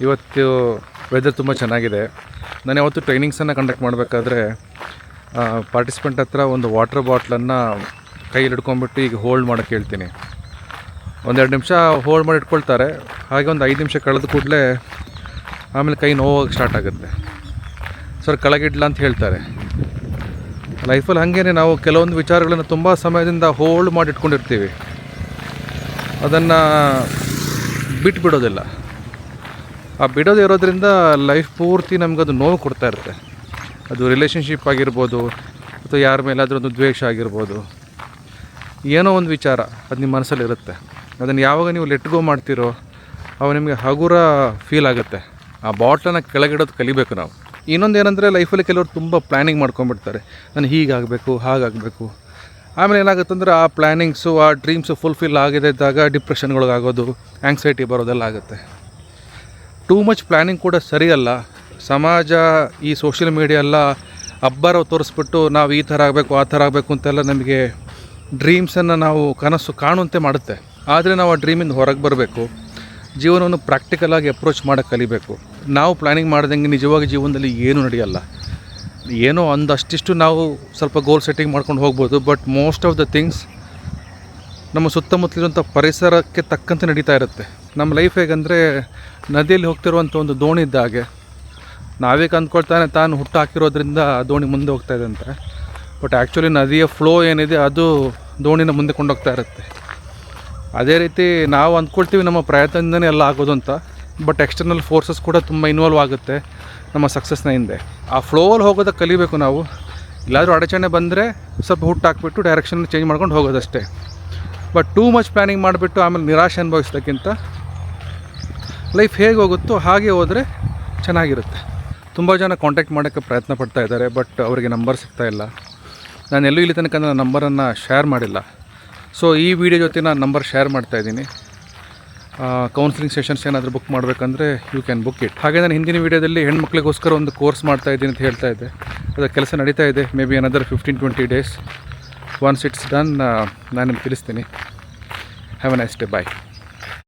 ಇವತ್ತು ವೆದರ್ ತುಂಬ ಚೆನ್ನಾಗಿದೆ. ನಾನು ಯಾವತ್ತು ಟ್ರೈನಿಂಗ್ಸನ್ನು ಕಂಡಕ್ಟ್ ಮಾಡಬೇಕಾದ್ರೆ ಪಾರ್ಟಿಸಿಪೆಂಟ್ ಹತ್ರ ಒಂದು ವಾಟರ್ ಬಾಟ್ಲನ್ನು ಕೈಯಲ್ಲಿ ಹಿಡ್ಕೊಂಡ್ಬಿಟ್ಟು ಈಗ ಹೋಲ್ಡ್ ಮಾಡೋಕ್ಕೆ ಹೇಳ್ತೀನಿ. 1-2 ನಿಮಿಷ ಹೋಲ್ಡ್ ಮಾಡಿ ಇಟ್ಕೊಳ್ತಾರೆ. ಹಾಗೆ ಒಂದು 5 ನಿಮಿಷ ಕಳೆದ ಕೂಡಲೇ ಆಮೇಲೆ ಕೈ ನೋವಾಗಿ ಸ್ಟಾರ್ಟ್ ಆಗುತ್ತೆ. ಸರ್ ಕೆಳಗಿಡ್ಲ ಅಂತ ಹೇಳ್ತಾರೆ. ಲೈಫಲ್ಲಿ ಹಾಗೇ ನಾವು ಕೆಲವೊಂದು ವಿಚಾರಗಳನ್ನು ತುಂಬ ಸಮಯದಿಂದ ಹೋಲ್ಡ್ ಮಾಡಿ ಇಟ್ಕೊಂಡಿರ್ತೀವಿ, ಅದನ್ನು ಬಿಟ್ಬಿಡೋದಿಲ್ಲ. ಆ ಬಿಡೋದು ಇರೋದ್ರಿಂದ ಲೈಫ್ ಪೂರ್ತಿ ನಮಗದು ನೋವು ಕೊಡ್ತಾ ಇರುತ್ತೆ. ಅದು ರಿಲೇಷನ್ಶಿಪ್ ಆಗಿರ್ಬೋದು, ಅಥವಾ ಯಾರ ಮೇಲಾದರೂ ಒಂದು ದ್ವೇಷ ಆಗಿರ್ಬೋದು, ಏನೋ ಒಂದು ವಿಚಾರ ಅದು ನಿಮ್ಮ ಮನಸ್ಸಲ್ಲಿರುತ್ತೆ. ಅದನ್ನು ಯಾವಾಗ ನೀವು ಲೆಟ್ ಗೋ ಮಾಡ್ತೀರೋ ಅವಾಗ ನಿಮಗೆ ಹಗುರ ಫೀಲ್ ಆಗುತ್ತೆ. ಆ ಬಾಟ್ಲನ್ನು ಕೆಳಗಿಡೋದು ಕಲಿಬೇಕು ನಾವು. ಇನ್ನೊಂದು ಏನಂದರೆ, ಲೈಫಲ್ಲಿ ಕೆಲವರು ತುಂಬ ಪ್ಲ್ಯಾನಿಂಗ್ ಮಾಡ್ಕೊಂಡ್ಬಿಡ್ತಾರೆ. ನಾನು ಹೀಗಾಗಬೇಕು ಹಾಗಾಗಬೇಕು. ಆಮೇಲೆ ಏನಾಗುತ್ತೆ ಅಂದರೆ ಆ ಪ್ಲ್ಯಾನಿಂಗ್ಸು ಆ ಡ್ರೀಮ್ಸು ಫುಲ್ಫಿಲ್ ಆಗದೇ ಇದ್ದಾಗ ಡಿಪ್ರೆಷನ್ಗಳಿಗಾಗೋದು, ಆ್ಯಂಗ್ಸೈಟಿ ಬರೋದೆಲ್ಲ ಆಗುತ್ತೆ. ಟೂ ಮಚ್ ಪ್ಲ್ಯಾನಿಂಗ್ ಕೂಡ ಸರಿಯಲ್ಲ. ಸಮಾಜ, ಈ ಸೋಷಿಯಲ್ ಮೀಡಿಯಾ ಎಲ್ಲ ಅಬ್ಬರ ತೋರಿಸ್ಬಿಟ್ಟು ನಾವು ಈ ಥರ ಆಗಬೇಕು ಆ ಥರ ಆಗಬೇಕು ಅಂತೆಲ್ಲ ನಮಗೆ ಡ್ರೀಮ್ಸನ್ನು ನಾವು ಕನಸು ಕಾಣುವಂತೆ ಮಾಡುತ್ತೆ. ಆದರೆ ನಾವು ಆ ಡ್ರೀಮಿಂದ ಹೊರಗೆ ಬರಬೇಕು. ಜೀವನವನ್ನು ಪ್ರಾಕ್ಟಿಕಲಾಗಿ ಅಪ್ರೋಚ್ ಮಾಡೋಕ್ಕೆ ಕಲಿಬೇಕು. ನಾವು ಪ್ಲ್ಯಾನಿಂಗ್ ಮಾಡ್ದಂಗೆ ನಿಜವಾಗಿ ಜೀವನದಲ್ಲಿ ಏನೂ ನಡೆಯಲ್ಲ. ಏನೋ ಒಂದಷ್ಟಿಷ್ಟು ನಾವು ಸ್ವಲ್ಪ ಗೋಲ್ ಸೆಟ್ಟಿಂಗ್ ಮಾಡ್ಕೊಂಡು ಹೋಗ್ಬೋದು, but most of the things ನಮ್ಮ ಸುತ್ತಮುತ್ತಲಿರುವಂಥ ಪರಿಸರಕ್ಕೆ ತಕ್ಕಂತೆ ನಡೀತಾ ಇರುತ್ತೆ. ನಮ್ಮ ಲೈಫ್ ಹೇಗೆಂದರೆ, ನದಿಯಲ್ಲಿ ಹೋಗ್ತಿರುವಂಥ ಒಂದು ದೋಣಿ ಇದ್ದ ಹಾಗೆ. ನಾವೇ ಅಂದ್ಕೊಳ್ತಾನೆ ತಾನು ಹುಟ್ಟು ಹಾಕಿರೋದ್ರಿಂದ ದೋಣಿ ಮುಂದೆ ಹೋಗ್ತಾ ಇದೆ ಅಂತ, ಬಟ್ ಆ್ಯಕ್ಚುಲಿ ನದಿಯ ಫ್ಲೋ ಏನಿದೆ ಅದು ದೋಣಿನ ಮುಂದೆ ಕೊಂಡೋಗ್ತಾ ಇರುತ್ತೆ. ಅದೇ ರೀತಿ ನಾವು ಅಂದ್ಕೊಳ್ತೀವಿ ನಮ್ಮ ಪ್ರಯತ್ನದಿಂದನೇ ಎಲ್ಲ ಆಗೋದು ಅಂತ, ಬಟ್ ಎಕ್ಸ್ಟರ್ನಲ್ ಫೋರ್ಸಸ್ ಕೂಡ ತುಂಬ ಇನ್ವಾಲ್ವ್ ಆಗುತ್ತೆ ನಮ್ಮ ಸಕ್ಸಸ್ನ ಹಿಂದೆ. ಆ ಫ್ಲೋವಲ್ಲಿ ಹೋಗೋದಕ್ಕೆ ಕಲಿಬೇಕು ನಾವು. ಎಲ್ಲಾದರೂ ಅಡಚಣೆ ಬಂದರೆ ಸ್ವಲ್ಪ ಹುಟ್ಟು ಹಾಕ್ಬಿಟ್ಟು ಡೈರೆಕ್ಷನ್ ಚೇಂಜ್ ಮಾಡ್ಕೊಂಡು ಹೋಗೋದಷ್ಟೇ. ಬಟ್ ಟೂ ಮಚ್ ಪ್ಲ್ಯಾನಿಂಗ್ ಮಾಡಿಬಿಟ್ಟು ಆಮೇಲೆ ನಿರಾಶೆ ಅನುಭವಿಸೋದಕ್ಕಿಂತ ಲೈಫ್ ಹೇಗೆ ಹೋಗುತ್ತೋ ಹಾಗೆ ಹೋದರೆ ಚೆನ್ನಾಗಿರುತ್ತೆ. ತುಂಬ ಜನ ಕಾಂಟ್ಯಾಕ್ಟ್ ಮಾಡೋಕ್ಕೆ ಪ್ರಯತ್ನ ಪಡ್ತಾ ಇದ್ದಾರೆ, ಬಟ್ ಅವರಿಗೆ ನಂಬರ್ ಸಿಗ್ತಾಯಿಲ್ಲ. ನಾನು ಎಲ್ಲೂ ಇಲ್ಲಿ ತನಕ ನನ್ನ ನಂಬರನ್ನು ಶೇರ್ ಮಾಡಿಲ್ಲ. ಸೊ ಈ ವಿಡಿಯೋ ಜೊತೆ ನಾನು ನಂಬರ್ ಶೇರ್ ಮಾಡ್ತಾಯಿದ್ದೀನಿ. ಕೌನ್ಸಿಲಿಂಗ್ ಸೆಷನ್ಸ್ ಏನಾದರೂ ಬುಕ್ ಮಾಡಬೇಕಂದ್ರೆ ಯು ಕ್ಯಾನ್ ಬುಕ್ ಇಟ್. ಹಾಗೆ ನಾನು ಹಿಂದಿನ ವೀಡಿಯೋದಲ್ಲಿ ಹೆಣ್ಮಕ್ಳಿಗೋಸ್ಕರ ಒಂದು ಕೋರ್ಸ್ ಮಾಡ್ತಾಯಿದ್ದೀನಿ ಅಂತ ಹೇಳ್ತಾ ಇದ್ದೆ. ಅದರ ಕೆಲಸ ನಡೀತಾ ಇದೆ. Maybe another 15-20 days. Once it's done ನಾನು ನಿಮ್ಗೆ ತಿಳಿಸ್ತೀನಿ. Have a nice day. Bye.